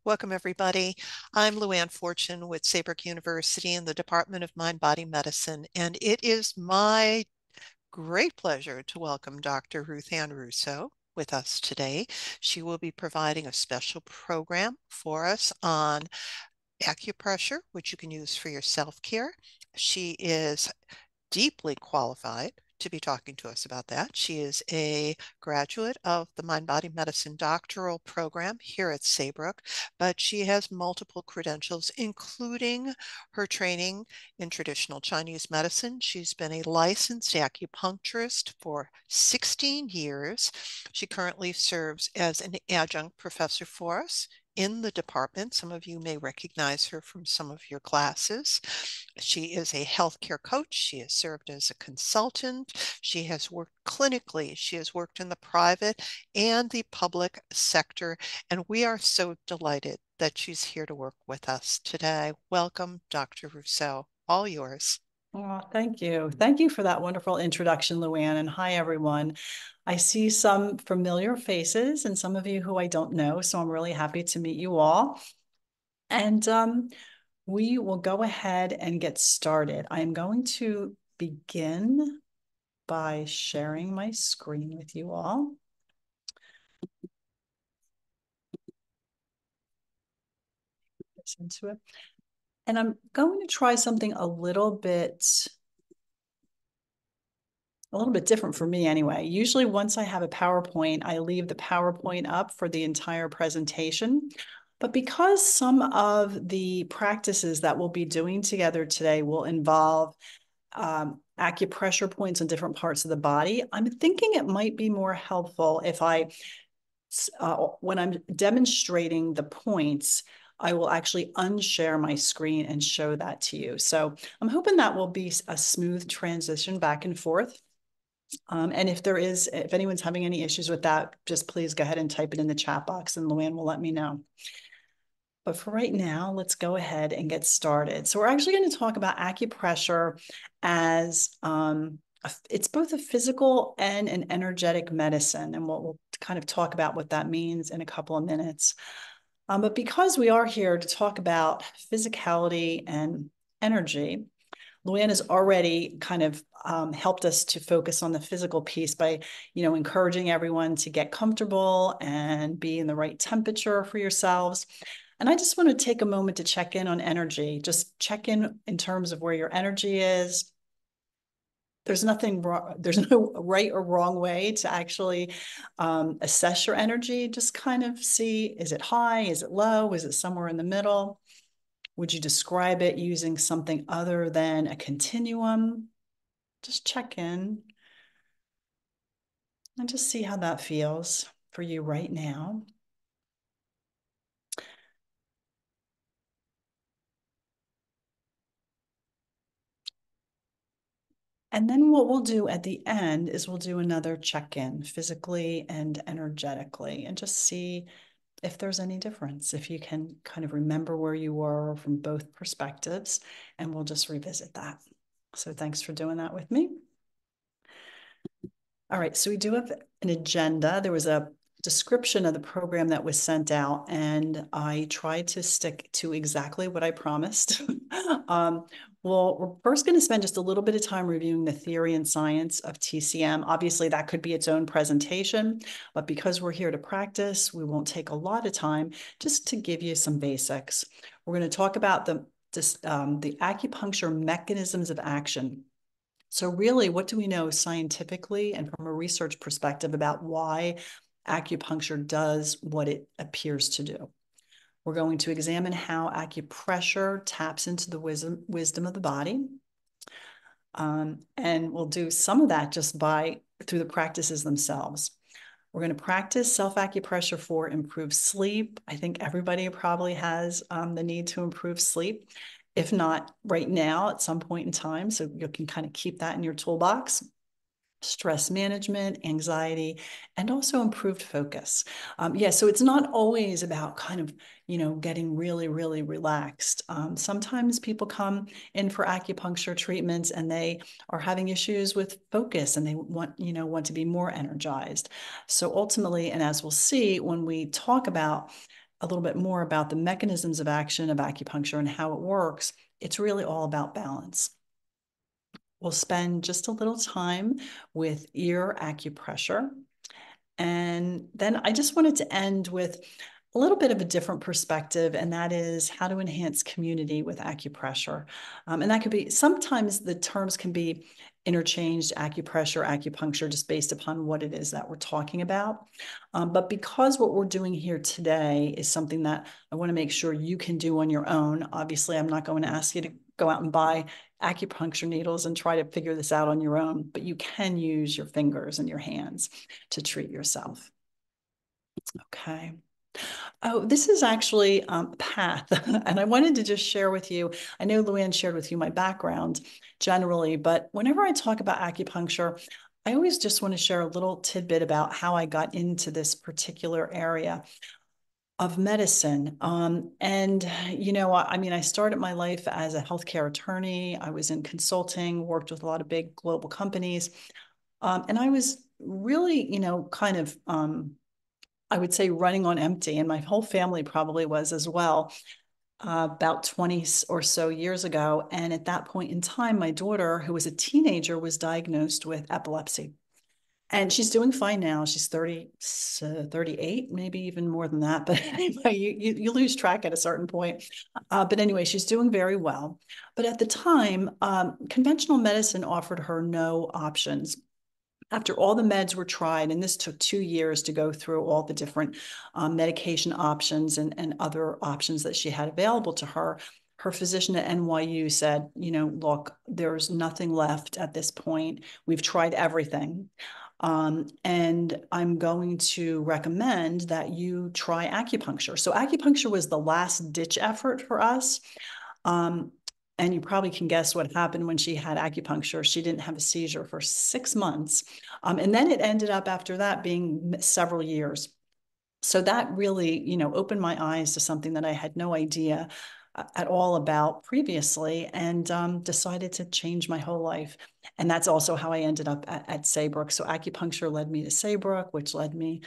Welcome, everybody. I'm Luann Fortune with Saybrook University in the Department of Mind-Body Medicine, and it is my great pleasure to welcome Dr. Ruthann Russo with us today. She will be providing a special program for us on acupressure, which you can use for your self-care. She is deeply qualified to be talking to us about that. She is a graduate of the Mind-Body Medicine doctoral program here at Saybrook, but she has multiple credentials, including her training in traditional Chinese medicine. She's been a licensed acupuncturist for 16 years. She currently serves as an adjunct professor for us in the department. Some of you may recognize her from some of your classes. She is a healthcare coach. She has served as a consultant. She has worked clinically. She has worked in the private and the public sector. And we are so delighted that she's here to work with us today. Welcome, Dr. Russo. All yours. Oh, thank you. Thank you for that wonderful introduction, Luann. And hi, everyone. I see some familiar faces and some of you who I don't know, so I'm really happy to meet you all. And we will go ahead and get started. I am going to begin by sharing my screen with you all. Into it. And I'm going to try something a little bit different for me anyway. Usually once I have a PowerPoint, I leave the PowerPoint up for the entire presentation. But because some of the practices that we'll be doing together today will involve acupressure points in different parts of the body, I'm thinking it might be more helpful if when I'm demonstrating the points, I will actually unshare my screen and show that to you. So I'm hoping that will be a smooth transition back and forth. And if anyone's having any issues with that, just please go ahead and type it in the chat box and Luann will let me know. But for right now, let's go ahead and get started. So we're actually going to talk about acupressure as it's both a physical and an energetic medicine. And we'll kind of talk about what that means in a couple of minutes. But because we are here to talk about physicality and energy, Luann has already kind of helped us to focus on the physical piece by, encouraging everyone to get comfortable and be in the right temperature for yourselves. And I just want to take a moment to check in on energy, just check in terms of where your energy is. There's nothing wrong. There's no right or wrong way to actually assess your energy. Just kind of see, is it high? Is it low? Is it somewhere in the middle? Would you describe it using something other than a continuum? Just check in and just see how that feels for you right now. And then what we'll do at the end is we'll do another check-in physically and energetically and just see if there's any difference, if you can kind of remember where you were from both perspectives, and we'll just revisit that. So thanks for doing that with me. All right, so we do have an agenda. There was a description of the program that was sent out, and I tried to stick to exactly what I promised. Well, we're first going to spend just a little bit of time reviewing the theory and science of TCM. Obviously, that could be its own presentation, but because we're here to practice, we won't take a lot of time just to give you some basics. We're going to talk about the acupuncture mechanisms of action. So really, what do we know scientifically and from a research perspective about why acupuncture does what it appears to do? We're going to examine how acupressure taps into the wisdom of the body. And we'll do some of that just through the practices themselves. We're going to practice self-acupressure for improved sleep. I think everybody probably has the need to improve sleep. If not right now, at some point in time, so you can kind of keep that in your toolbox. Stress management, anxiety, and also improved focus. So it's not always about kind of, getting really, really relaxed. Sometimes people come in for acupuncture treatments and they are having issues with focus and they want to be more energized. So ultimately, and as we'll see, when we talk about a little bit more about the mechanisms of action of acupuncture and how it works, it's really all about balance. We'll spend just a little time with ear acupressure. And then I just wanted to end with a little bit of a different perspective, and that is how to enhance community with acupressure. And that could be, sometimes the terms can be interchanged, acupressure, acupuncture, just based upon what it is that we're talking about. But because what we're doing here today is something that I want to make sure you can do on your own, obviously, I'm not going to ask you to go out and buy acupuncture needles and try to figure this out on your own, but you can use your fingers and your hands to treat yourself. Okay. Oh, this is actually path. And I wanted to just share with you. I know Luann shared with you my background generally, but whenever I talk about acupuncture, I always just want to share a little tidbit about how I got into this particular area of medicine. I mean, I started my life as a healthcare attorney. I was in consulting, worked with a lot of big global companies. And I was really, kind of, I would say running on empty, and my whole family probably was as well, about 20 or so years ago. And at that point in time, my daughter, who was a teenager, was diagnosed with epilepsy. And she's doing fine now. She's 30, 38, maybe even more than that. But anyway, you lose track at a certain point. But anyway, she's doing very well. But at the time, conventional medicine offered her no options. After all the meds were tried, and this took 2 years to go through all the different medication options and other options that she had available to her, her physician at NYU said, look, there's nothing left at this point. We've tried everything. And I'm going to recommend that you try acupuncture. So acupuncture was the last ditch effort for us. Um, and you probably can guess what happened when she had acupuncture. She didn't have a seizure for 6 months. And then it ended up after that being several years. So that really, opened my eyes to something that I had no idea at all about previously, and decided to change my whole life. And that's also how I ended up at Saybrook. So acupuncture led me to Saybrook, which led me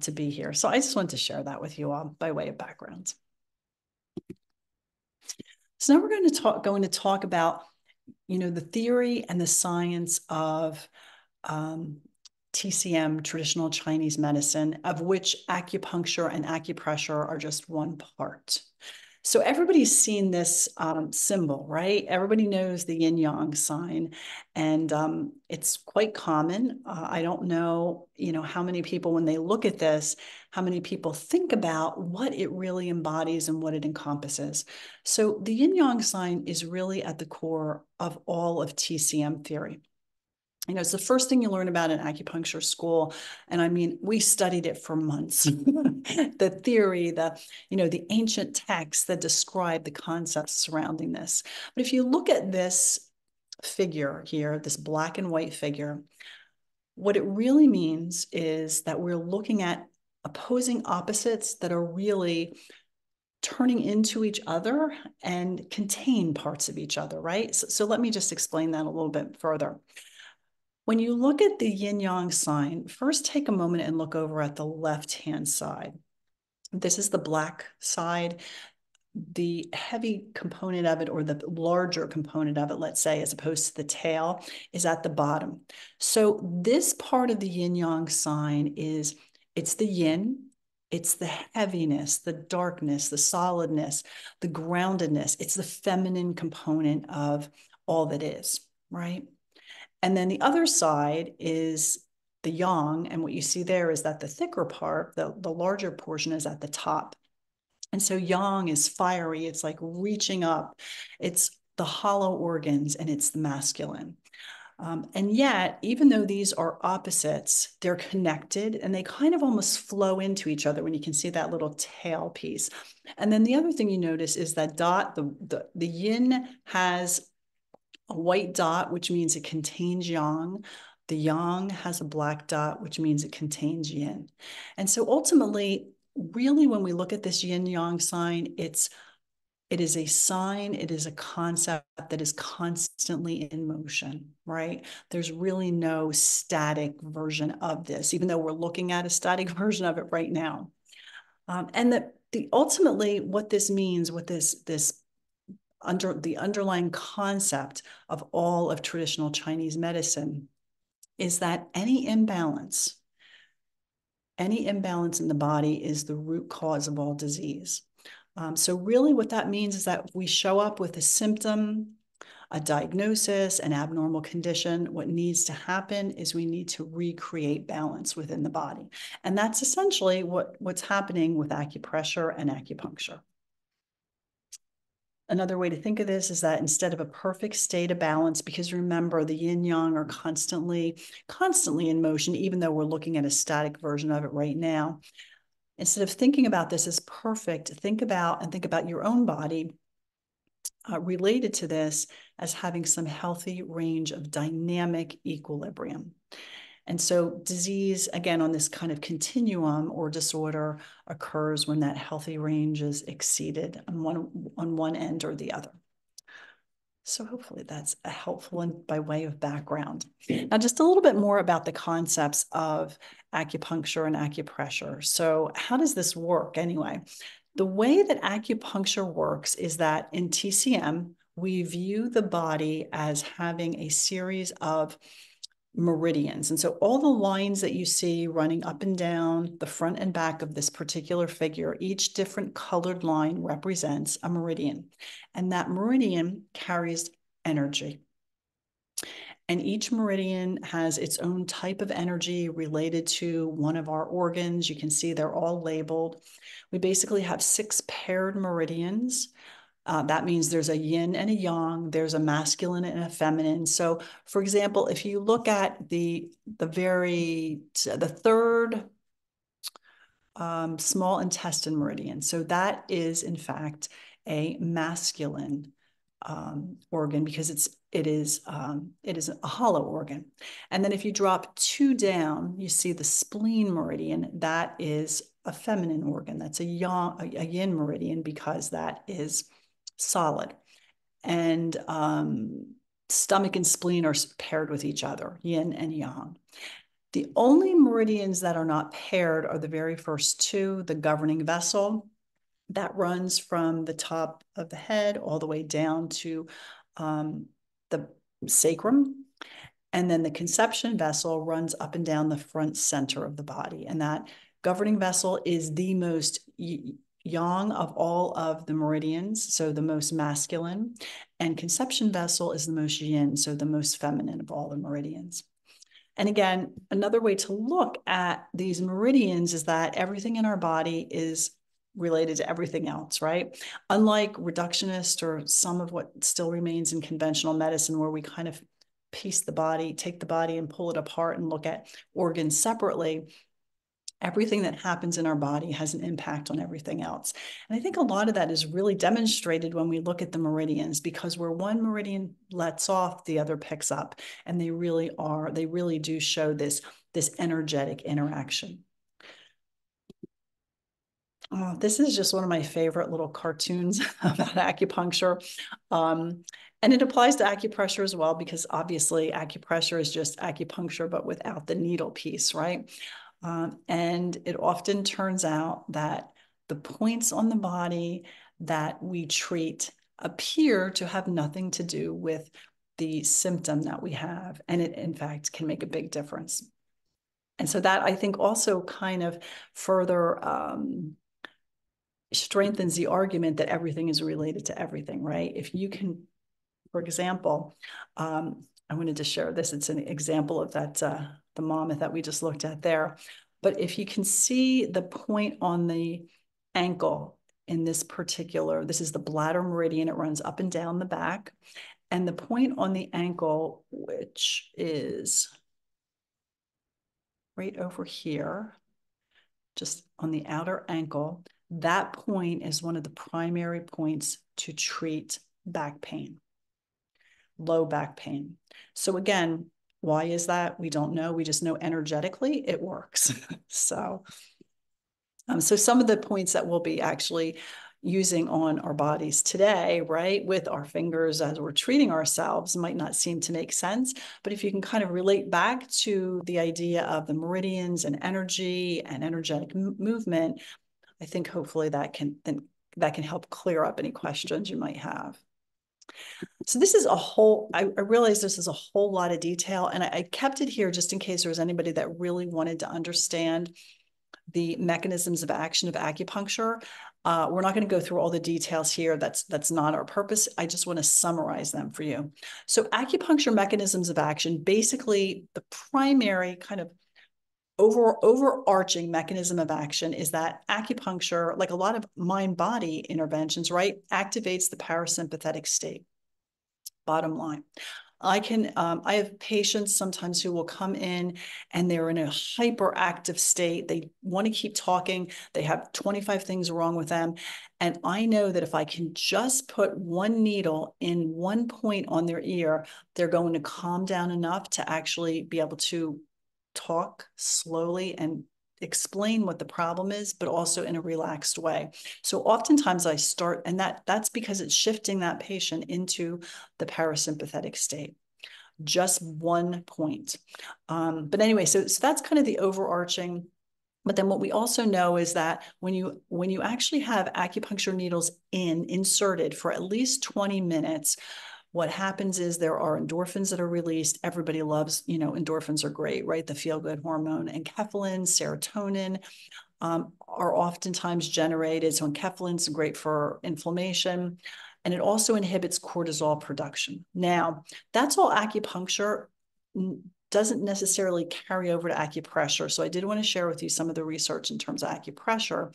to be here. So I just wanted to share that with you all by way of background. So now we're going to talk about, the theory and the science of um, TCM, traditional Chinese medicine, of which acupuncture and acupressure are just one part. So everybody's seen this symbol, right? Everybody knows the yin yang sign, and it's quite common. I don't know, how many people, when they look at this, how many people think about what it really embodies and what it encompasses. So the yin yang sign is really at the core of all of TCM theory. It's the first thing you learn about in acupuncture school. And I mean, we studied it for months. The theory, the ancient texts that describe the concepts surrounding this. But if you look at this figure here, this black and white figure, what it really means is that we're looking at opposing opposites that are really turning into each other and contain parts of each other, right? So let me just explain that a little bit further. When you look at the yin yang sign, first take a moment and look over at the left-hand side. This is the black side. The heavy component of it, or the larger component of it, let's say, as opposed to the tail, is at the bottom. So this part of the yin yang sign it's the yin, it's the heaviness, the darkness, the solidness, the groundedness. It's the feminine component of all that is, right? And then the other side is the yang. And what you see there is that the thicker part, the larger portion, is at the top. And so yang is fiery. It's like reaching up. It's the hollow organs, and it's the masculine. And yet, even though these are opposites, they're connected, and they kind of almost flow into each other when you can see that little tail piece. And then the other thing you notice is that dot, the yin has a white dot, which means it contains yang. The yang has a black dot, which means it contains yin. And so ultimately, really, when we look at this yin yang sign, it is a sign, it is a concept that is constantly in motion, right? There's really no static version of this, even though we're looking at a static version of it right now. And that ultimately what this means, what this under the underlying concept of all of traditional Chinese medicine is that any imbalance in the body is the root cause of all disease. So really what that means is that we show up with a symptom, a diagnosis, an abnormal condition. What needs to happen is we need to recreate balance within the body. And that's essentially what's happening with acupressure and acupuncture. Another way to think of this is that instead of a perfect state of balance, because remember the yin yang are constantly in motion, even though we're looking at a static version of it right now. Instead of thinking about this as perfect, think about your own body related to this as having some healthy range of dynamic equilibrium. And so disease, again, on this kind of continuum or disorder occurs when that healthy range is exceeded on one end or the other. So hopefully that's a helpful and by way of background. Now, just a little bit more about the concepts of acupuncture and acupressure. So how does this work anyway? The way that acupuncture works is that in TCM, we view the body as having a series of meridians. And so all the lines that you see running up and down the front and back of this particular figure, each different colored line represents a meridian. And that meridian carries energy. And each meridian has its own type of energy related to one of our organs. You can see they're all labeled. We basically have 6 paired meridians. That means there's a yin and a yang, there's a masculine and a feminine. So, for example, if you look at the third small intestine meridian, so that is in fact a masculine organ because it is a hollow organ. And then if you drop 2 down, you see the spleen meridian. That is a feminine organ. That's a yin meridian because that is solid. And stomach and spleen are paired with each other, yin and yang. The only meridians that are not paired are the very first 2, the governing vessel that runs from the top of the head all the way down to the sacrum. And then the conception vessel runs up and down the front center of the body. And that governing vessel is the most yang of all of the meridians, so the most masculine, and conception vessel is the most yin, so the most feminine of all the meridians. And again, another way to look at these meridians is that everything in our body is related to everything else, right? Unlike reductionist or some of what still remains in conventional medicine, where we kind of piece the body, take the body and pull it apart and look at organs separately, everything that happens in our body has an impact on everything else. And I think a lot of that is really demonstrated when we look at the meridians, because where one meridian lets off, the other picks up. And they really do show this energetic interaction. Oh, this is just one of my favorite little cartoons about acupuncture. And it applies to acupressure as well, because obviously acupressure is just acupuncture, but without the needle piece, right? And it often turns out that the points on the body that we treat appear to have nothing to do with the symptom that we have. And it, in fact, can make a big difference. And so that, I think, also kind of further strengthens the argument that everything is related to everything, right? If you can, for example, I wanted to share this. It's an example of that, the mammoth that we just looked at there. But if you can see the point on the ankle in this particular, this is the bladder meridian. It runs up and down the back. And the point on the ankle, which is right over here, just on the outer ankle, that point is one of the primary points to treat back pain, low back pain. So again, why is that? We don't know. We just know energetically it works. So some of the points that we'll be actually using on our bodies today, right, with our fingers as we're treating ourselves might not seem to make sense. But if you can kind of relate back to the idea of the meridians and energy and energetic movement, I think hopefully that can help clear up any questions you might have. So this is a whole, I realize this is a whole lot of detail, and I kept it here just in case there was anybody that really wanted to understand the mechanisms of action of acupuncture. We're not going to go through all the details here. That's not our purpose. I just want to summarize them for you. So acupuncture mechanisms of action, basically the primary kind of overarching mechanism of action is that acupuncture, like a lot of mind-body interventions, right, activates the parasympathetic state. Bottom line. I have patients sometimes who will come in and they're in a hyperactive state. They want to keep talking. They have 25 things wrong with them. And I know that if I can just put one needle in one point on their ear, they're going to calm down enough to actually be able to talk slowly and explain what the problem is, but also in a relaxed way. So oftentimes I start, and that's because it's shifting that patient into the parasympathetic state. Just one point. But anyway, so that's kind of the overarching. But then what we also know is that when you actually have acupuncture needles inserted for at least 20 minutes, what happens is there are endorphins that are released. Everybody loves, endorphins are great, right? The feel-good hormone. Enkephalin, serotonin are oftentimes generated. So enkephalin's great for inflammation, and it also inhibits cortisol production. Now, that's all acupuncture. Doesn't necessarily carry over to acupressure. So I did want to share with you some of the research in terms of acupressure.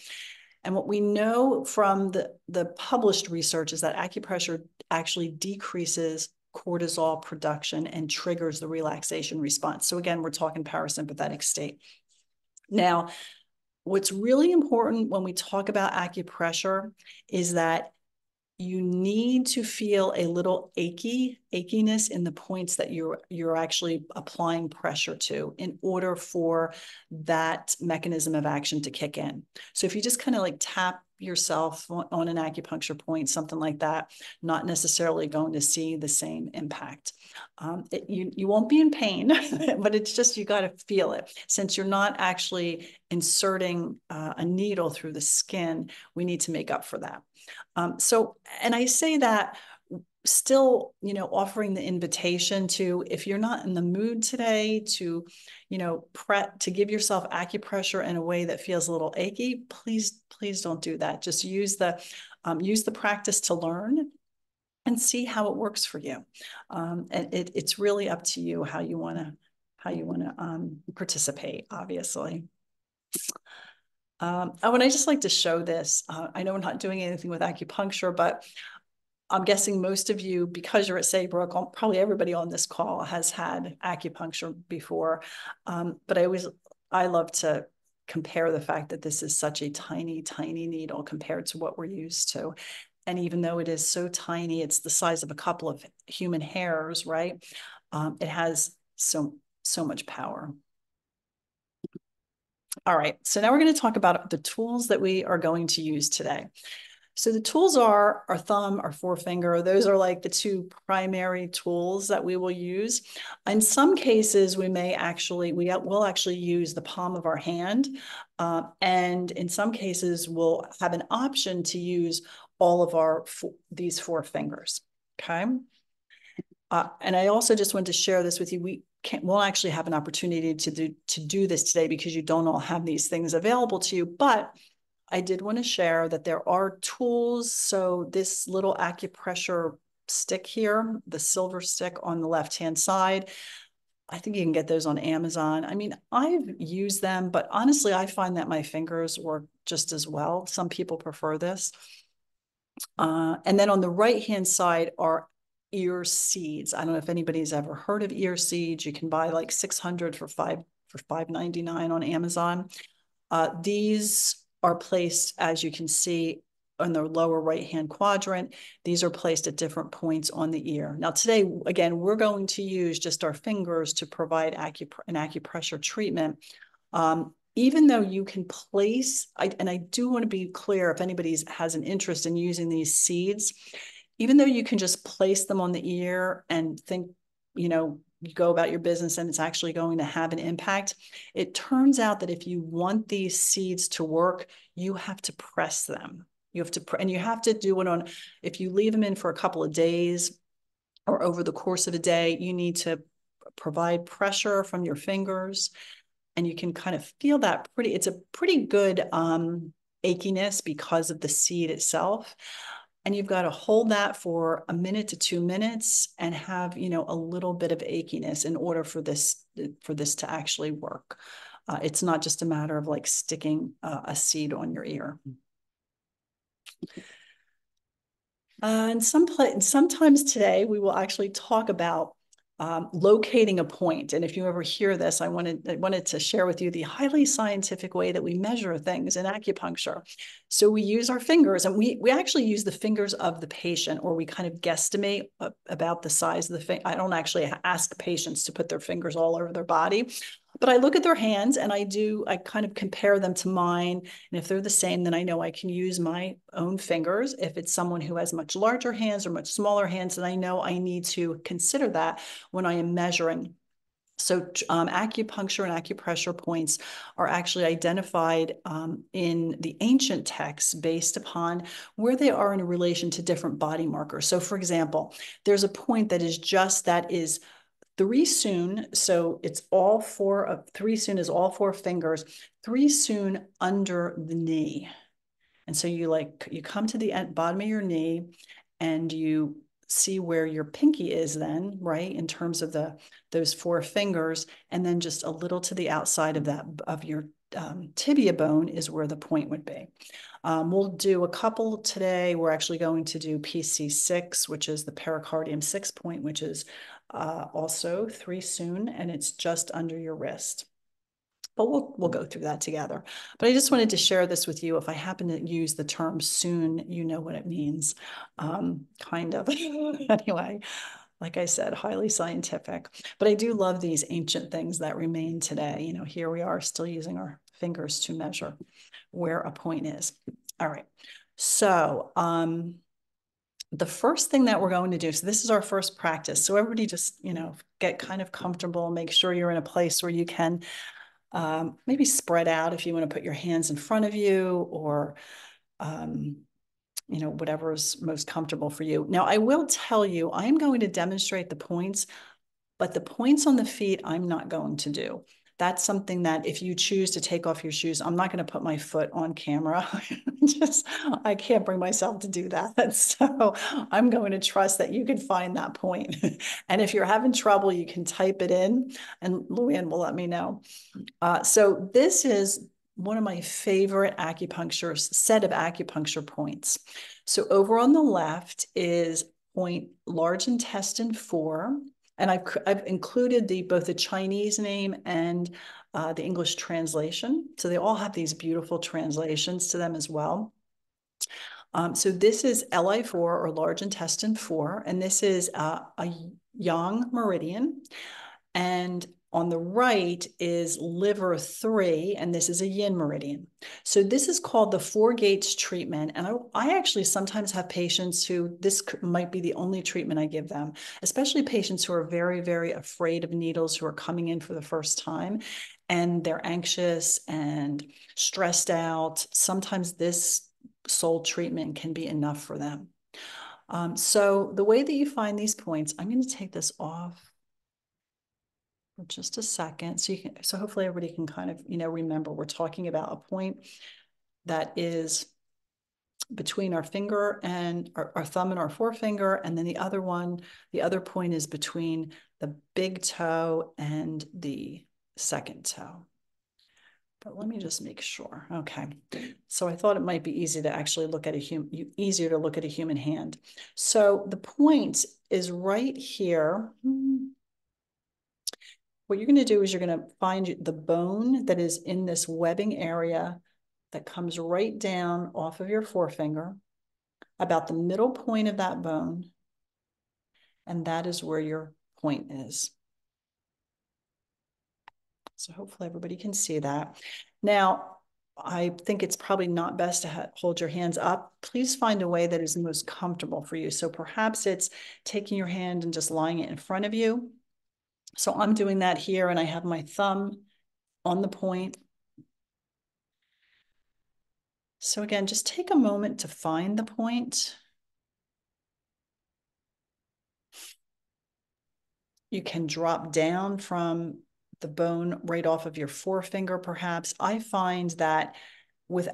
And what we know from the published research is that acupressure actually decreases cortisol production and triggers the relaxation response. So again, we're talking parasympathetic state. Now, what's really important when we talk about acupressure is that you need to feel a little achiness in the points that you're actually applying pressure to in order for that mechanism of action to kick in. So if you just kind of like tap yourself on an acupuncture point, something like that, not necessarily going to see the same impact. You won't be in pain, but it's just, you got to feel it. Since you're not actually inserting a needle through the skin, we need to make up for that. And I say that still, offering the invitation to, if you're not in the mood today to, to give yourself acupressure in a way that feels a little achy, please don't do that. Just use the practice to learn and see how it works for you. And it's really up to you how you want to participate, obviously. I would just like to show this. I know we're not doing anything with acupuncture, but I'm guessing most of you, because you're at Saybrook, probably everybody on this call has had acupuncture before. But I love to compare the fact that this is such a tiny, tiny needle compared to what we're used to. And even though it is so tiny, it's the size of a couple of human hairs, right? It has so much power. All right, so now we're going to talk about the tools that we are going to use today. So the tools are our thumb, our forefinger. Those are like the two primary tools that we will use. In some cases, we will actually use the palm of our hand. And in some cases, we'll have an option to use all of these four fingers, okay? And I also just wanted to share this with you. We'll actually have an opportunity to do this today because you don't all have these things available to you, but I did want to share that there are tools. So this little acupressure stick here, the silver stick on the left-hand side, I think you can get those on Amazon. I mean, I've used them, but honestly, I find that my fingers work just as well. Some people prefer this. And then on the right-hand side are ear seeds. I don't know if anybody's ever heard of ear seeds. You can buy like 600 for $5.99 on Amazon. These are placed, as you can see, in the lower right-hand quadrant. These are placed at different points on the ear. Now today, again, we're going to use just our fingers to provide an acupressure treatment. Even though you can place, and I do want to be clear if anybody has an interest in using these seeds, even though you can just place them on the ear and think, go about your business and it's actually going to have an impact. It turns out that if you want these seeds to work, you have to press them. You have to, and you have to do it on, if you leave them in for a couple of days or over the course of a day, you need to provide pressure from your fingers, and you can kind of feel that it's a pretty good achiness because of the seed itself. And you've got to hold that for a minute to 2 minutes and have, a little bit of achiness in order for this to actually work. It's not just a matter of like sticking a seed on your ear. And sometimes today we will actually talk about locating a point. And if you ever hear this, I wanted to share with you the highly scientific way that we measure things in acupuncture. So we use our fingers, and we actually use the fingers of the patient, or we kind of guesstimate about the size of the finger. I don't actually ask patients to put their fingers all over their body, but I look at their hands and I kind of compare them to mine. And if they're the same, then I know I can use my own fingers. If it's someone who has much larger hands or much smaller hands, then I know I need to consider that when I am measuring. So acupuncture and acupressure points are actually identified in the ancient texts based upon where they are in relation to different body markers. So for example, there's a point that is 3 sun. So it's all four of 3 sun is all four fingers, 3 sun under the knee. And so you come to the bottom of your knee and you see where your pinky is then, right, in terms of those four fingers, and then just a little to the outside of your tibia bone is where the point would be. We'll do a couple today. We're actually going to do PC6, which is the pericardium 6 point, which is also 3 sun, and it's just under your wrist. But we'll go through that together. But I just wanted to share this with you. If I happen to use the term soon, you know what it means, kind of. Anyway, like I said, highly scientific. But I do love these ancient things that remain today. Here we are still using our fingers to measure where a point is. All right. So the first thing that we're going to do, so this is our first practice. So everybody just, get kind of comfortable, make sure you're in a place where you can maybe spread out if you want to put your hands in front of you, or whatever is most comfortable for you. Now, I will tell you, I'm going to demonstrate the points, but the points on the feet, I'm not going to do. That's something that if you choose to take off your shoes, I'm not going to put my foot on camera. I can't bring myself to do that. So I'm going to trust that you can find that point. And if you're having trouble, you can type it in and Luann will let me know. So this is one of my favorite set of acupuncture points. So over on the left is point large intestine 4. And I've included both the Chinese name and the English translation. So they all have these beautiful translations to them as well. So this is LI4, or large intestine 4, and this is a yang meridian. And on the right is liver 3, and this is a yin meridian. So this is called the 4 gates treatment. And I actually sometimes have patients who this might be the only treatment I give them, especially patients who are very, very afraid of needles, who are coming in for the first time, and they're anxious and stressed out. Sometimes this sole treatment can be enough for them. So the way that you find these points, I'm going to take this off for just a second. So hopefully everybody can kind of, remember we're talking about a point that is between our finger and our thumb and our forefinger. And then the other point is between the big toe and the second toe. But let me just make sure. Okay. So I thought it might be easier to actually look at a human hand. So the point is right here. What you're going to do is you're going to find the bone that is in this webbing area that comes right down off of your forefinger, about the middle point of that bone. And that is where your point is. So hopefully everybody can see that. Now, I think it's probably not best to hold your hands up. Please find a way that is most comfortable for you. So perhaps it's taking your hand and just lying it in front of you. So I'm doing that here, and I have my thumb on the point. So again, just take a moment to find the point. You can drop down from the bone right off of your forefinger, perhaps. I find that with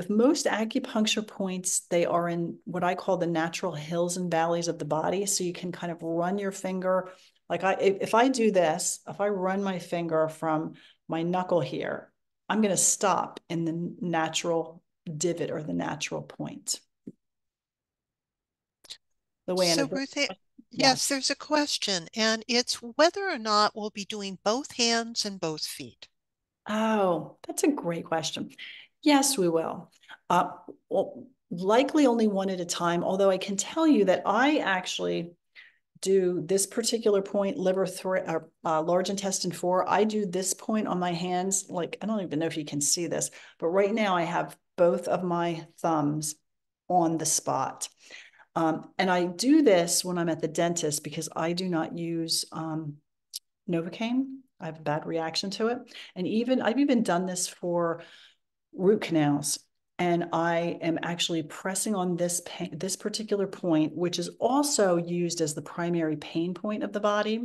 most acupuncture points, they are in what I call the natural hills and valleys of the body. So you can kind of run your finger, like if I do this, if I run my finger from my knuckle here, I'm going to stop in the natural divot or the natural point. Luann, So, is Ruth, that, yeah. yes, there's a question, and it's whether or not we'll be doing both hands and both feet. Oh, that's a great question. Yes, we will. Uh, well, likely only one at a time, although I can tell you that I actually do this particular point, liver three, large intestine four. I do this point on my hands. Like, I don't even know if you can see this, but right now I have both of my thumbs on the spot. And I do this when I'm at the dentist because I do not use Novocaine. I have a bad reaction to it. And I've even done this for root canals. And I am actually pressing on this particular point, which is also used as the primary pain point of the body.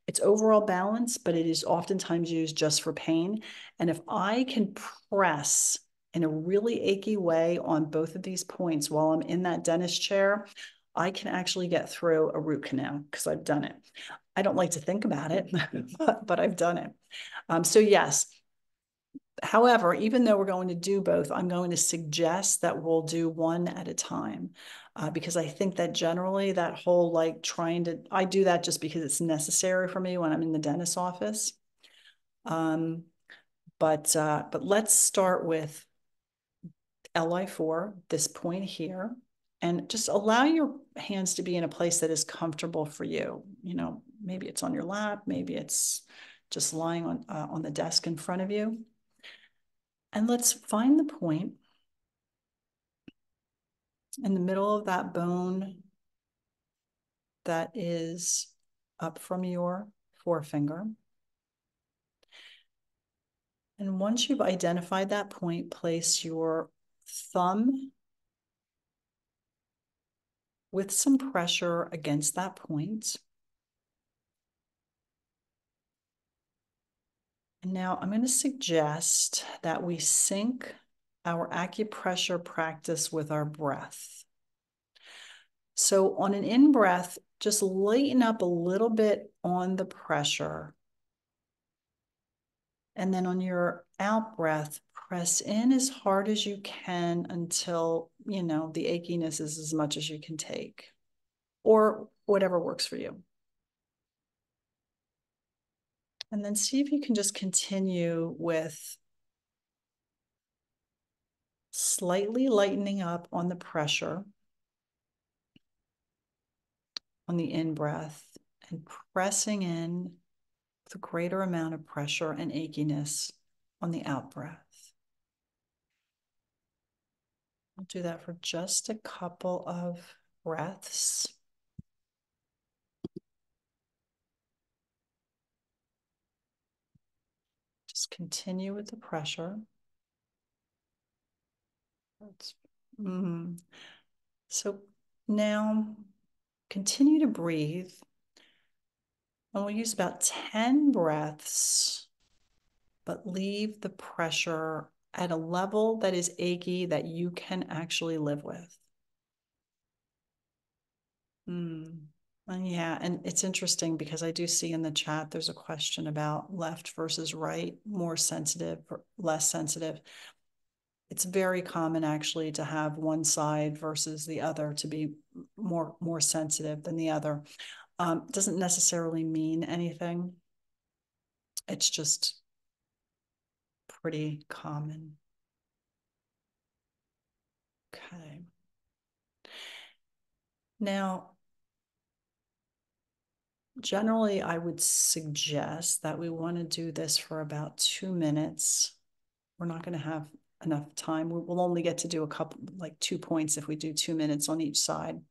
It's overall balance, but it is oftentimes used just for pain. And if I can press in a really achy way on both of these points while I'm in that dentist chair, I can actually get through a root canal because I've done it. I don't like to think about it, but I've done it. So yes, however, even though we're going to do both, I'm going to suggest that we'll do one at a time because I think that generally that whole like I do that just because it's necessary for me when I'm in the dentist's office. Um, but let's start with LI4, this point here, and just allow your hands to be in a place that is comfortable for you. You know, maybe it's on your lap, maybe it's just lying on the desk in front of you. And let's find the point in the middle of that bone that is up from your forefinger. And once you've identified that point, place your thumb with some pressure against that point. And now I'm going to suggest that we sync our acupressure practice with our breath. So on an in breath, just lighten up a little bit on the pressure. And then on your out breath, press in as hard as you can until, the achiness is as much as you can take, or whatever works for you. And then see if you can just continue with slightly lightening up on the pressure on the in breath and pressing in with a greater amount of pressure and achiness on the out breath. I'll do that for just a couple of breaths. Just continue with the pressure. So now continue to breathe. And we'll use about 10 breaths, but leave the pressure at a level that is achy that you can actually live with. And yeah, and it's interesting because I do see in the chat there's a question about left versus right, more sensitive or less sensitive. It's very common actually to have one side versus the other to be more sensitive than the other. Doesn't necessarily mean anything. It's just pretty common. Okay. Now, generally, I would suggest that we want to do this for about 2 minutes. We're not going to have enough time. We'll only get to do a couple, like 2 points if we do 2 minutes on each side.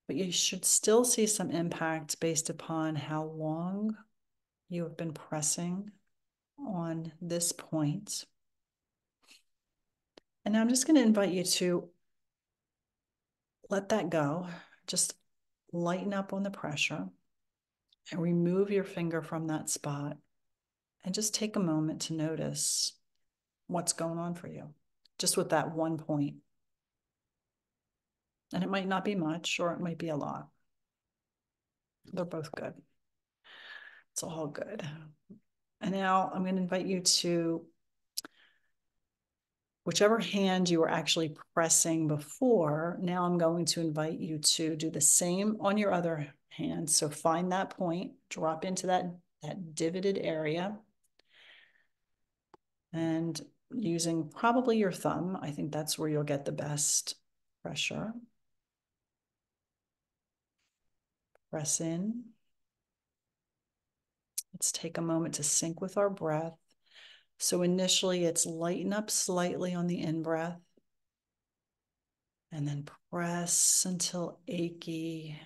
but you should still see some impact based upon how long you have been pressing on this point. And now I'm just going to invite you to let that go. Just lighten up on the pressure and remove your finger from that spot and just take a moment to notice what's going on for you, just with that one point. And it might not be much, or it might be a lot. They're both good. It's all good. And now I'm going to invite you to whichever hand you were actually pressing before. Now I'm going to invite you to do the same on your other hand. So find that point, drop into that divoted area, and using probably your thumb, I think that's where you'll get the best pressure. Press in. Let's take a moment to sync with our breath. So initially it's lighten up slightly on the in-breath, and then press until achy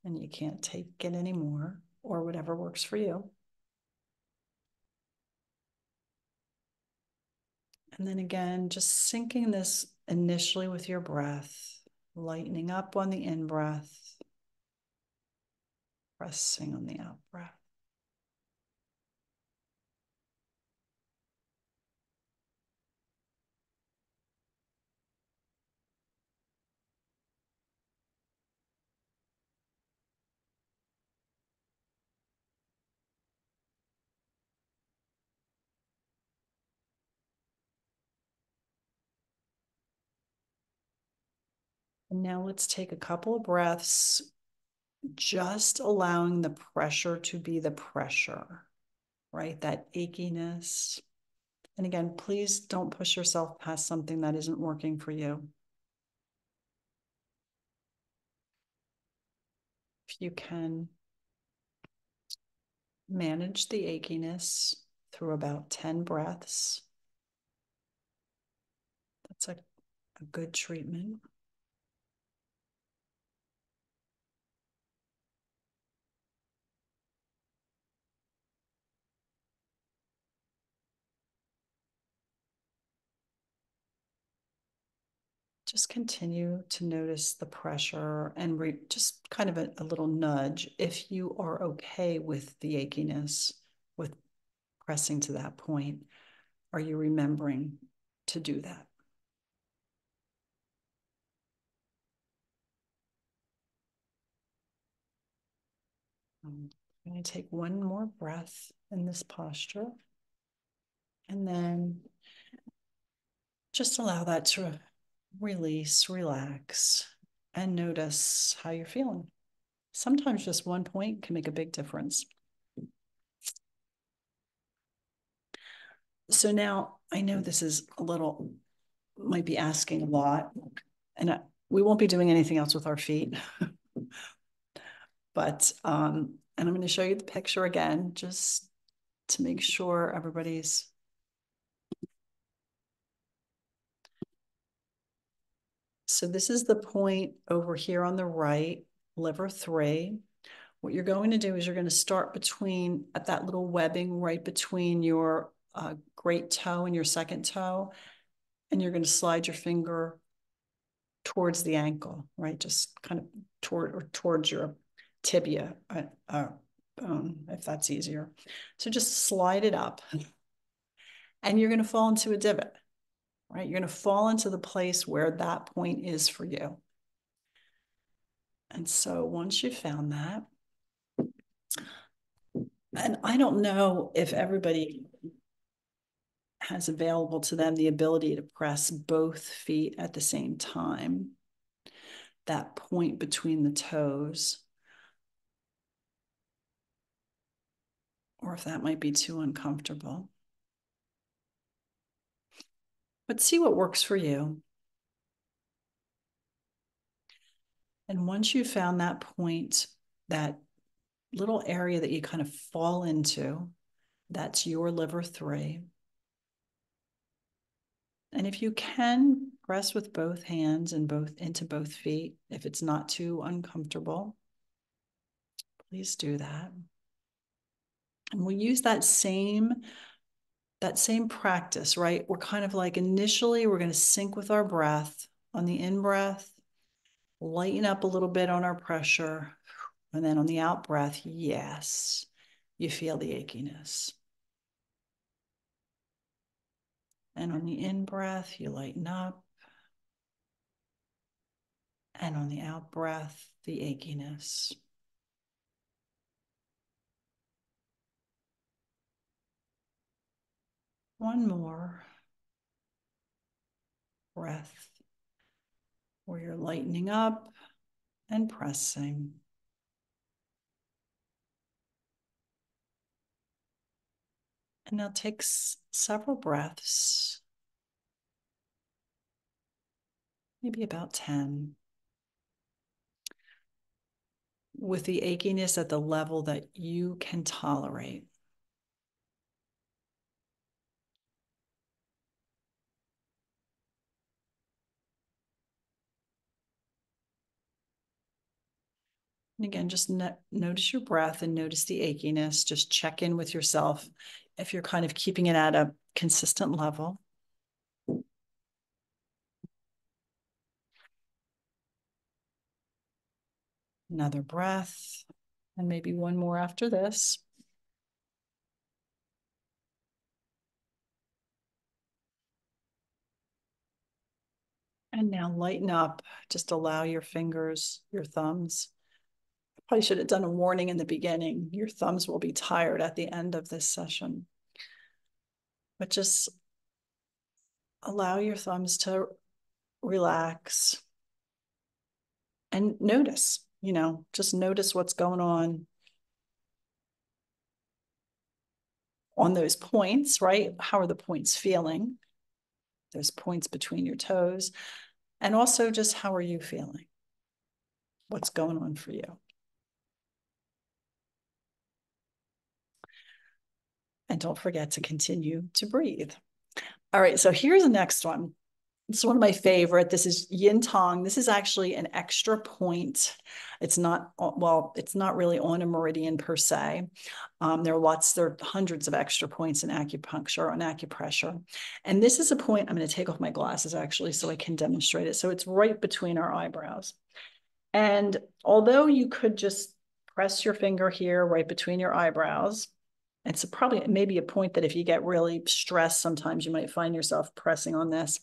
and you can't take it anymore, or whatever works for you. And then again, just syncing this initially with your breath, lightening up on the in-breath, pressing on the out-breath. And now let's take a couple of breaths, just allowing the pressure to be the pressure, right? That achiness. And again, please don't push yourself past something that isn't working for you. If you can manage the achiness through about 10 breaths, that's a good treatment. Just continue to notice the pressure and just kind of a little nudge if you are okay with the achiness, with pressing to that point. Are you remembering to do that? I'm going to take one more breath in this posture, and then just allow that to release, relax, and notice how you're feeling. Sometimes just one point can make a big difference. So now I know this is might be asking a lot, and we won't be doing anything else with our feet. But, and I'm going to show you the picture again, just to make sure everybody's. So this is the point over here on the right, liver 3. What you're going to do is you're going to start at that little webbing right between your great toe and your second toe, and you're going to slide your finger towards the ankle, right? Just kind of towards your tibia, if that's easier. So just slide it up, and you're going to fall into a divot, right? You're going to fall into the place where that point is for you. And so once you've found that, and I don't know if everybody has available to them the ability to press both feet at the same time, that point between the toes, or if that might be too uncomfortable. But see what works for you. And once you've found that point, that little area that you kind of fall into, that's your liver 3. And if you can, Press with both hands and both into both feet. If it's not too uncomfortable, please do that. And we'll use that same practice, right? We're kind of like initially we're going to sync with our breath. On the in breath, lighten up a little bit on our pressure. And then on the out breath, yes, you feel the achiness. And on the in breath, you lighten up. And on the out breath, the achiness. One more breath where you're lightening up and pressing. And now take several breaths, maybe about 10, with the achiness at the level that you can tolerate. And again, just notice your breath and notice the achiness. Just check in with yourself if you're kind of keeping it at a consistent level. Another breath, and maybe one more after this. And now lighten up. Just allow your fingers, your thumbs. Probably should have done a warning in the beginning. Your thumbs will be tired at the end of this session. But just allow your thumbs to relax and notice, just notice what's going on those points, right? How are the points feeling? Those points between your toes. And also just how are you feeling? What's going on for you? And don't forget to continue to breathe. All right, so here's the next one. It's one of my favorite. This is yin tong. This is actually an extra point. It's not, well, it's not really on a meridian per se. There are hundreds of extra points in acupuncture, on acupressure. And this is a point, I'm going to take off my glasses actually so I can demonstrate it. So it's right between our eyebrows. And although you could just press your finger here right between your eyebrows, it's probably maybe a point that if you get really stressed, sometimes you might find yourself pressing on this.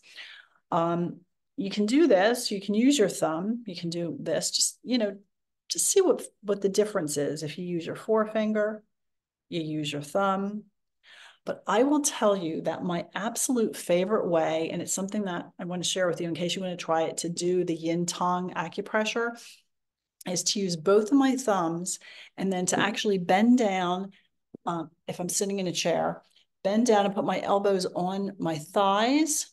You can do this. You can use your thumb. You can do this. Just see what the difference is. If you use your forefinger, you use your thumb. But I will tell you that my absolute favorite way, and it's something that I want to share with you in case you want to try it, to do the yin tong acupressure, is to use both of my thumbs and then to actually bend down. If I'm sitting in a chair, bend down and put my elbows on my thighs.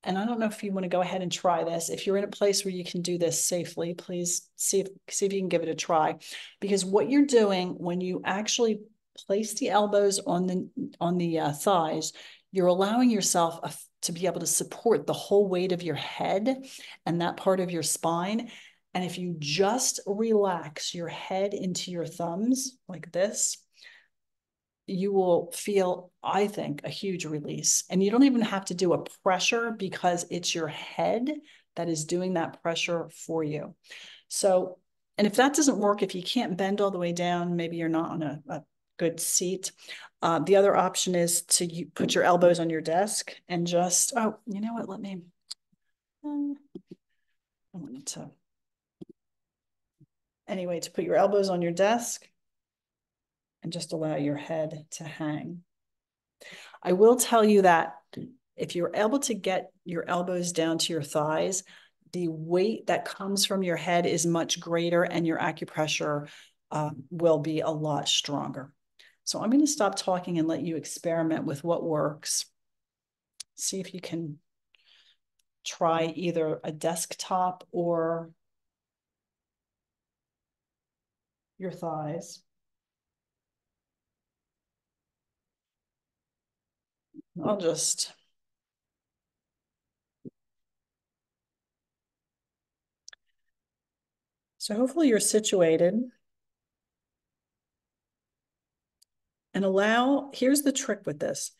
And I don't know if you want to go ahead and try this. If you're in a place where you can do this safely, please see if you can give it a try. Because what you're doing when you actually place the elbows on the thighs, you're allowing yourself to be able to support the whole weight of your head and that part of your spine. And if you just relax your head into your thumbs like this, you will feel, I think, a huge release. And you don't even have to do a pressure because it's your head that is doing that pressure for you. So, and if that doesn't work, if you can't bend all the way down, maybe you're not on a good seat. The other option is to put your elbows on your desk and just, oh, you know what? I wanted to, anyway, to put your elbows on your desk and just allow your head to hang. I will tell you that if you're able to get your elbows down to your thighs, the weight that comes from your head is much greater and your acupressure will be a lot stronger. So I'm going to stop talking and let you experiment with what works. See if you can try either a desktop or your thighs. I'll just So hopefully you're situated and here's the trick with this.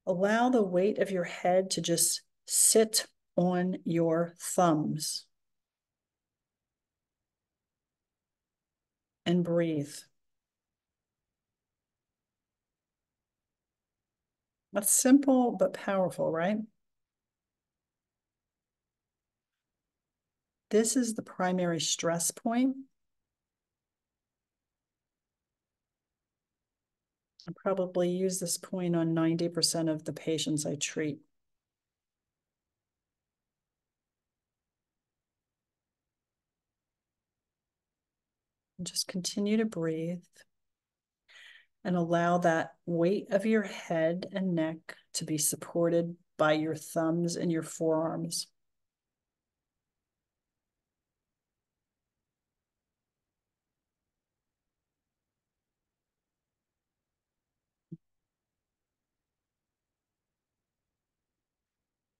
Allow the weight of your head to just sit on your thumbs and breathe. That's simple but powerful, right? This is the primary stress point. I probably use this point on 90% of the patients I treat. And just continue to breathe and allow that weight of your head and neck to be supported by your thumbs and your forearms.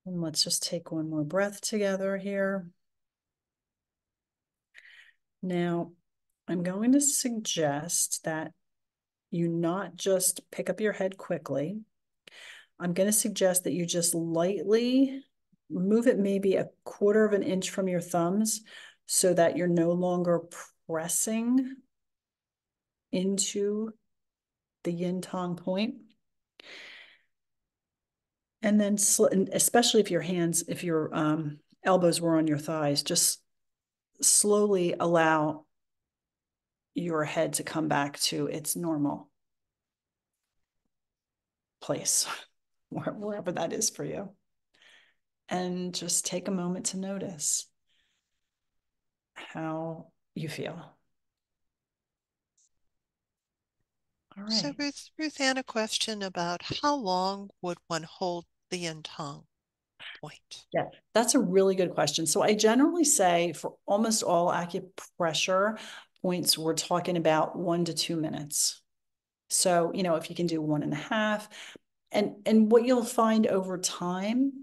And let's just take one more breath together here. Now, I'm going to suggest that you not just pick up your head quickly. I'm going to suggest that you just lightly move it maybe a quarter of an inch from your thumbs so that you're no longer pressing into the yin tong point. And then, especially if your elbows were on your thighs, just slowly allow your head to come back to its normal place, wherever that is for you. And just take a moment to notice how you feel. All So right. Ruthann, a question about how long would one hold the yin tong point? Yeah, that's a really good question. So I generally say for almost all acupressure points, we're talking about 1 to 2 minutes. So, if you can do 1.5, and what you'll find over time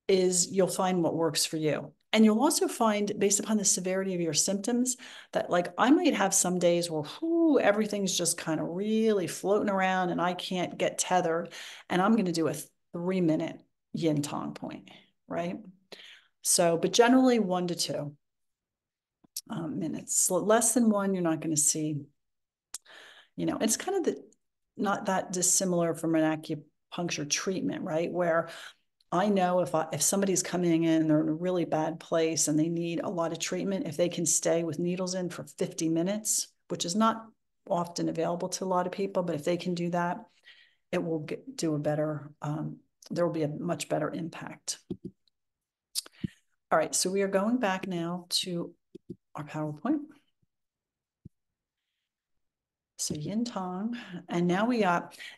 is you'll find what works for you. And you'll also find, based upon the severity of your symptoms, that like I might have some days where everything's just kind of really floating around and I can't get tethered. And I'm going to do a 3-minute yin tong point, right? So, but generally 1 to 2 minutes. So less than one, you're not going to see, it's kind of not that dissimilar from an acupuncture treatment, right? Where I know if somebody's coming in and they're in a really bad place and they need a lot of treatment, if they can stay with needles in for 50 minutes, which is not often available to a lot of people, but if they can do that, it will do a better, there will be a much better impact. All right, so we are going back now to our PowerPoint. So yin tong. And now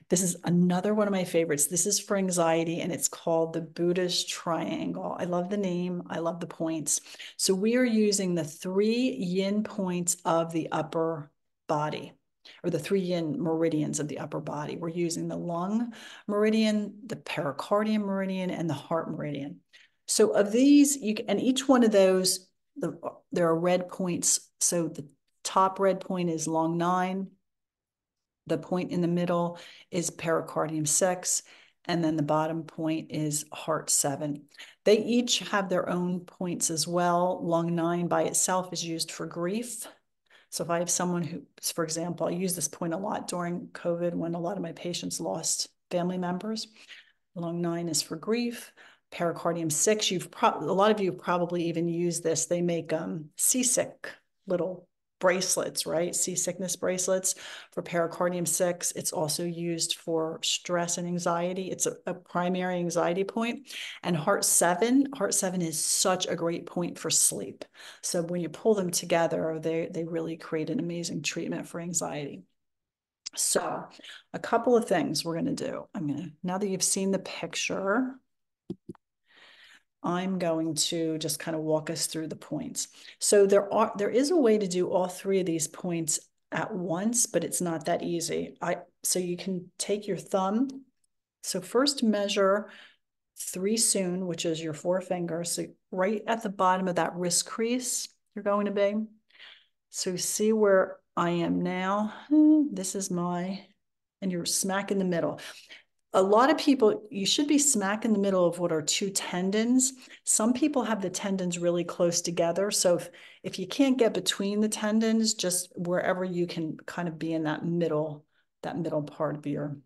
this is another one of my favorites. This is for anxiety and it's called the Buddha's Triangle. I love the name. I love the points. So we are using the 3 yin points of the upper body, or the 3 yin meridians of the upper body. We're using the lung meridian, the pericardium meridian, and the heart meridian. So of these, and each one of those, there are red points. So the top red point is lung 9. The point in the middle is pericardium 6, and then the bottom point is heart 7. They each have their own points as well. Lung 9 by itself is used for grief. So if I have someone who, for example, I use this point a lot during COVID when a lot of my patients lost family members. Lung 9 is for grief. Pericardium 6, a lot of you have probably even used this. They make seasick little bracelets, right? Seasickness bracelets for pericardium 6. It's also used for stress and anxiety. It's a primary anxiety point. And heart 7 is such a great point for sleep. So when you pull them together, they really create an amazing treatment for anxiety. So a couple of things we're going to do. Now that you've seen the picture, I'm going to just kind of walk us through the points. So there is a way to do all 3 of these points at once, but it's not that easy. So you can take your thumb. So first measure 3 sun, which is your 4 fingers. So right at the bottom of that wrist crease, you're going to be. So see where I am now. This is and you're smack in the middle. A lot of people, you should be smack in the middle of what are two tendons. Some people have the tendons really close together. So if you can't get between the tendons, just wherever you can kind of be in that middle part of your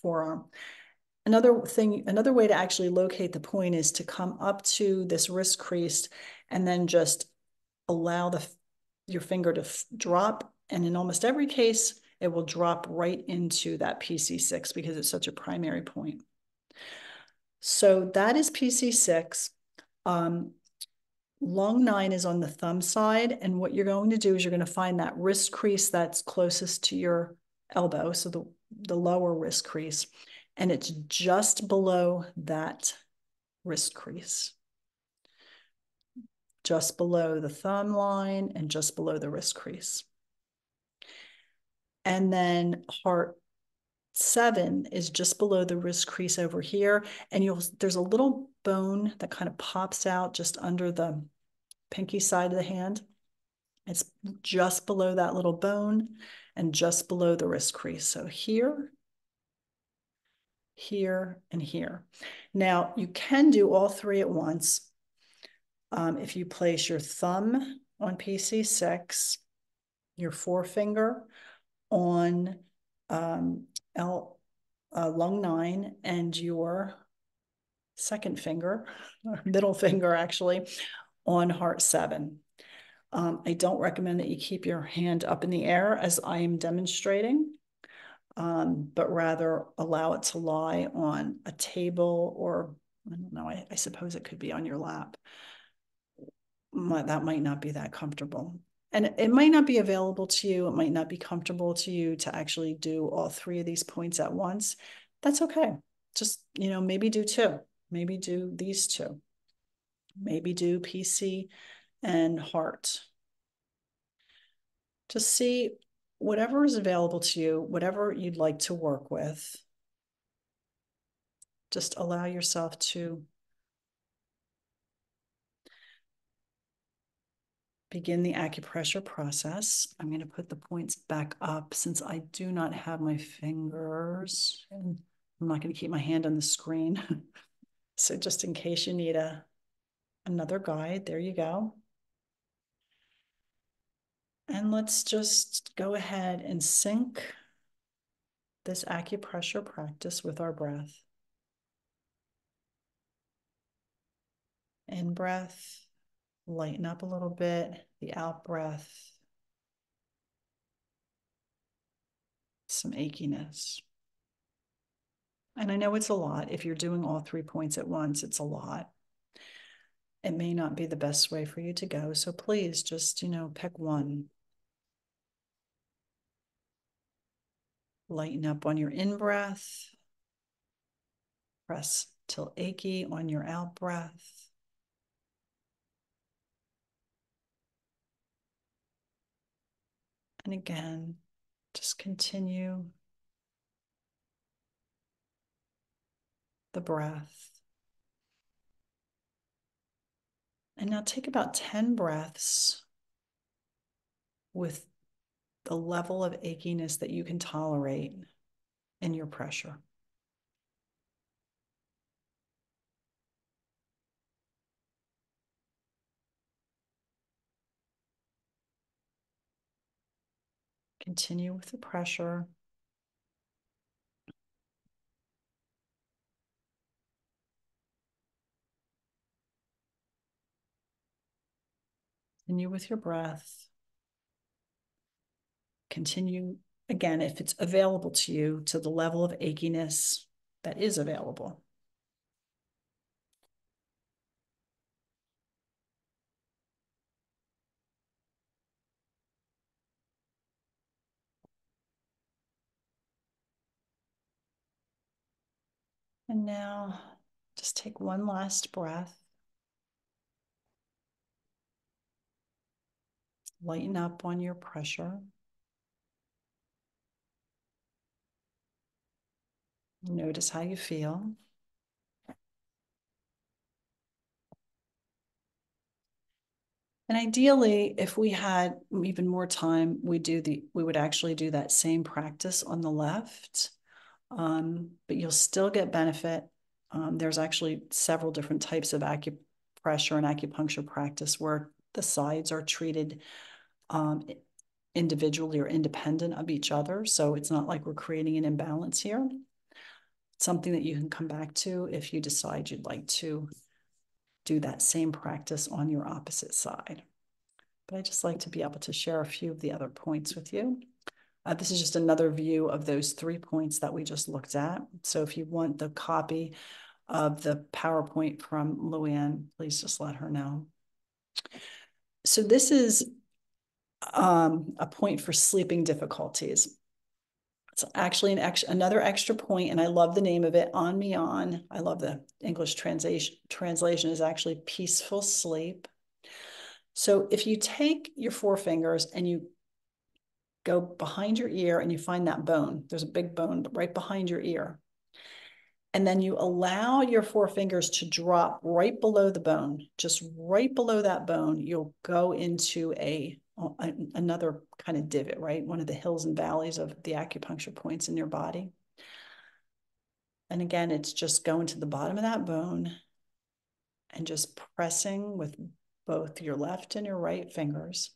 forearm. Another way to actually locate the point is to come up to this wrist crease and then just allow your finger to drop. And in almost every case, it will drop right into that PC6 because it's such a primary point. So that is PC6. Lung 9 is on the thumb side. And what you're going to do is you're going to find that wrist crease that's closest to your elbow. So the lower wrist crease. And it's just below that wrist crease, just below the thumb line and just below the wrist crease. And then heart 7 is just below the wrist crease over here. And there's a little bone that kind of pops out just under the pinky side of the hand. It's just below that little bone and just below the wrist crease. So here, here, and here. Now you can do all three at once. If you place your thumb on PC6, your forefinger on lung 9, and your second finger, middle finger actually, on heart 7. I don't recommend that you keep your hand up in the air as I am demonstrating, but rather allow it to lie on a table, or I don't know, I suppose it could be on your lap. That might not be that comfortable. And it might not be available to you. It might not be comfortable to you to actually do all three of these points at once. That's okay. Just, maybe do two. Maybe do these two. Maybe do PC and heart. Just see whatever is available to you, whatever you'd like to work with. Just allow yourself to begin the acupressure process. I'm going to put the points back up since I do not have my fingers, and I'm not going to keep my hand on the screen. So just in case you need another guide, there you go. And let's just go ahead and sync this acupressure practice with our breath. In breath, lighten up a little bit. The out breath, some achiness. And I know it's a lot. If you're doing all 3 points at once, it's a lot. It may not be the best way for you to go. So please just, pick one. Lighten up on your in-breath. Press till achy on your out-breath. And again, just continue the breath. And now take about 10 breaths with the level of achiness that you can tolerate in your pressure. Continue with the pressure. Continue with your breath. Continue, again, if it's available to you, to the level of achiness that is available. And now just take one last breath. Lighten up on your pressure. Notice how you feel. And ideally, if we had even more time, we would actually do that same practice on the left. But you'll still get benefit. There's actually several different types of acupressure and acupuncture practice where the sides are treated individually or independent of each other. So it's not like we're creating an imbalance here. It's something that you can come back to if you decide you'd like to do that same practice on your opposite side. But I just like to be able to share a few of the other points with you. This is just another view of those 3 points that we just looked at. So if you want the copy of the PowerPoint from Luann, please just let her know. So this is a point for sleeping difficulties. It's actually another extra point, and I love the name of it, On Me On. I love the English translation is actually peaceful sleep. So if you take your forefingers and you go behind your ear and you find that bone, there's a big bone right behind your ear. And then you allow your forefingers to drop right below the bone, just right below that bone, you'll go into another kind of divot, right? One of the hills and valleys of the acupuncture points in your body. And again, it's just going to the bottom of that bone and just pressing with both your left and your right fingers.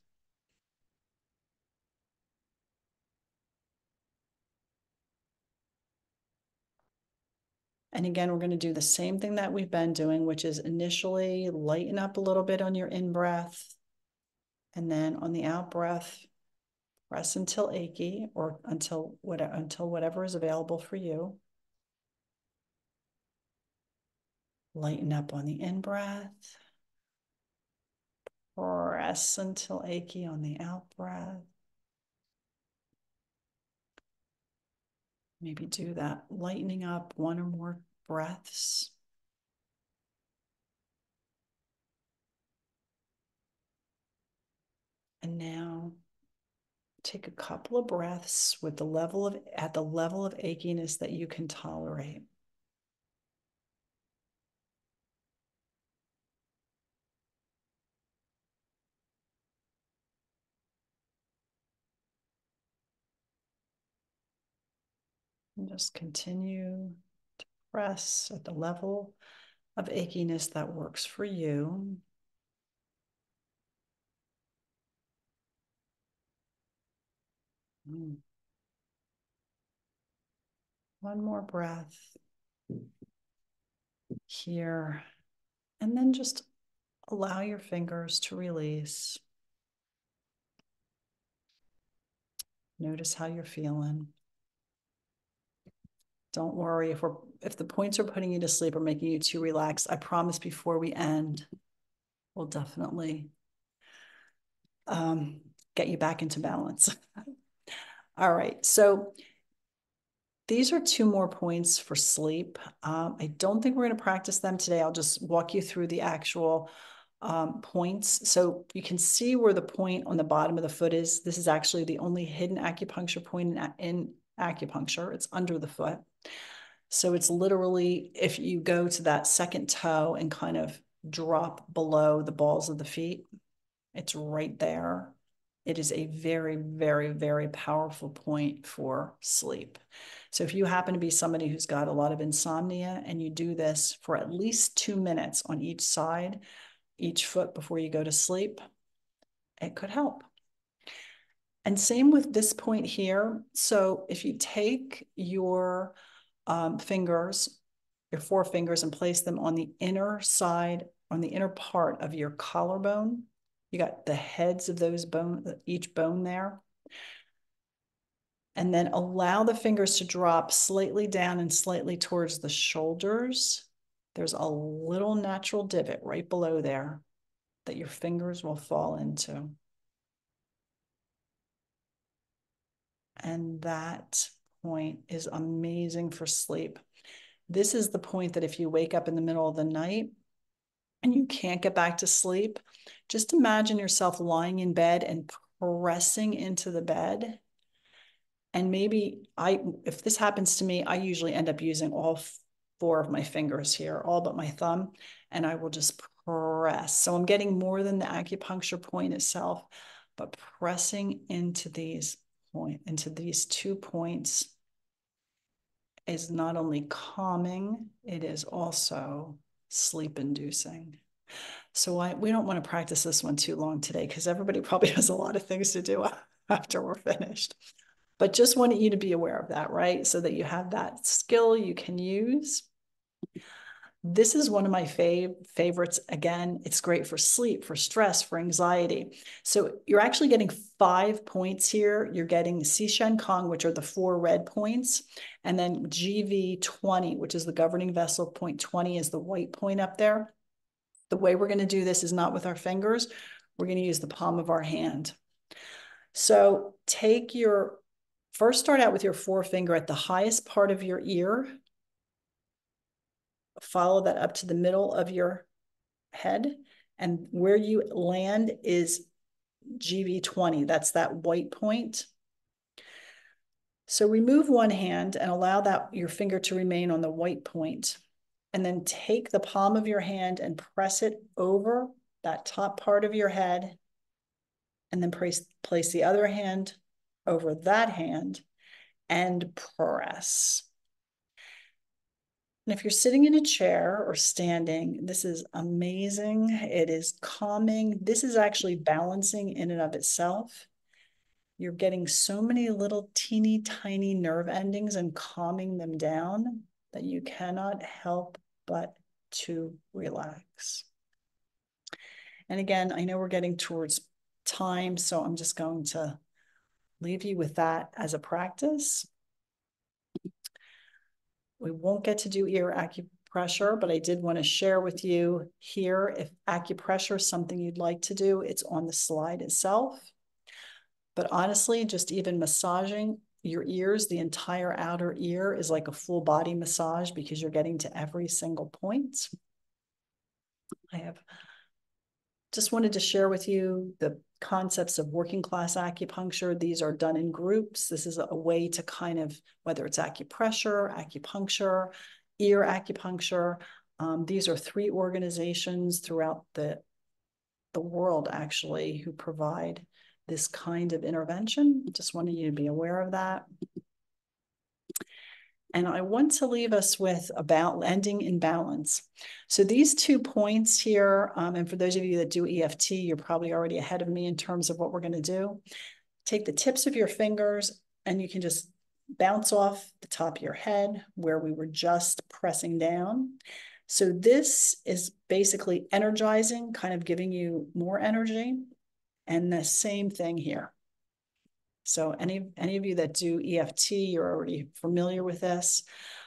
And again, we're going to do the same thing that we've been doing, which is initially lighten up a little bit on your in-breath. And then on the out-breath, press until achy or until whatever is available for you. Lighten up on the in-breath. Press until achy on the out-breath. Maybe do that lightening up 1 or more breaths. And now take a couple of breaths with at the level of achiness that you can tolerate. And just continue to press at the level of achiness that works for you. One more breath here. And then just allow your fingers to release. Notice how you're feeling. Don't worry if the points are putting you to sleep or making you too relaxed. I promise before we end, we'll definitely get you back into balance. All right, so these are 2 more points for sleep. I don't think we're going to practice them today. I'll just walk you through the actual points. So you can see where the point on the bottom of the foot is. This is actually the only hidden acupuncture point in acupuncture. It's under the foot. So it's literally, if you go to that second toe and kind of drop below the balls of the feet, it's right there. It is a very, very, very powerful point for sleep. So if you happen to be somebody who's got a lot of insomnia and you do this for at least 2 minutes on each side, each foot before you go to sleep, it could help. And same with this point here. So if you take your fingers, your 4 fingers, and place them on the inner side, on the inner part of your collarbone, you got the heads of those each bone there. And then allow the fingers to drop slightly down and slightly towards the shoulders. There's a little natural divot right below there that your fingers will fall into. And that point is amazing for sleep. This is the point that if you wake up in the middle of the night and you can't get back to sleep, just imagine yourself lying in bed and pressing into the bed. And maybe if this happens to me, I usually end up using all 4 of my fingers here, all but my thumb, and I will just press. So I'm getting more than the acupuncture point itself, but pressing into these into these 2 points is not only calming, it is also sleep inducing. So we don't want to practice this one too long today because everybody probably has a lot of things to do after we're finished. But just wanted you to be aware of that, right? So that you have that skill you can use. This is one of my favorites. Again, it's great for sleep, for stress, for anxiety. So you're actually getting 5 points here. You're getting Si Shen Kong, which are the 4 red points, and then GV20, which is the governing vessel. Point 20 is the white point up there. The way we're going to do this is not with our fingers. We're going to use the palm of our hand. So first start out with your forefinger at the highest part of your ear. Follow that up to the middle of your head. And where you land is GV20. That's that white point. So remove one hand and allow your finger to remain on the white point. And then take the palm of your hand and press it over that top part of your head. And then place the other hand over that hand and press. And if you're sitting in a chair or standing, this is amazing. It is calming. This is actually balancing in and of itself. You're getting so many little teeny tiny nerve endings and calming them down that you cannot help but to relax. And again, I know we're getting towards time, so I'm just going to leave you with that as a practice. We won't get to do ear acupressure, but I did want to share with you here, if acupressure is something you'd like to do, it's on the slide itself. But honestly, just even massaging your ears, the entire outer ear is like a full body massage because you're getting to every single point. I have just wanted to share with you the concepts of working class acupuncture. These are done in groups. This is a way to kind of, whether it's acupressure, acupuncture, ear acupuncture. These are 3 organizations throughout the world, actually, who provide this kind of intervention. Just wanted you to be aware of that. And I want to leave us with about ending in balance. So these 2 points here, and for those of you that do EFT, you're probably already ahead of me in terms of what we're going to do. Take the tips of your fingers and you can just bounce off the top of your head where we were just pressing down. So this is basically energizing, kind of giving you more energy. And the same thing here. So any of you that do EFT, you're already familiar with this.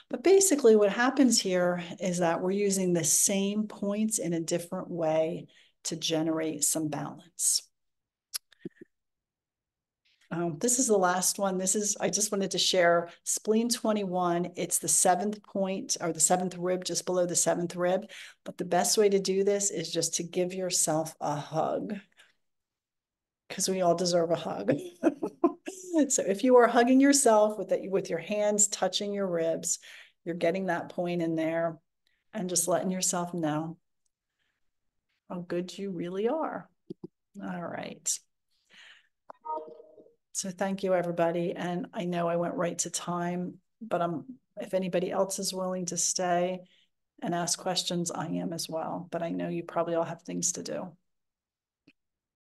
But basically what happens here is that we're using the same points in a different way to generate some balance. This is the last one. I just wanted to share spleen 21. It's the 7th point or the 7th rib, just below the 7th rib. But the best way to do this is just to give yourself a hug, because we all deserve a hug. So if you are hugging yourself with your hands touching your ribs, you're getting that point in there and just letting yourself know how good you really are. All right. So thank you, everybody. And I know I went right to time, but if anybody else is willing to stay and ask questions, I am as well. But I know you probably all have things to do.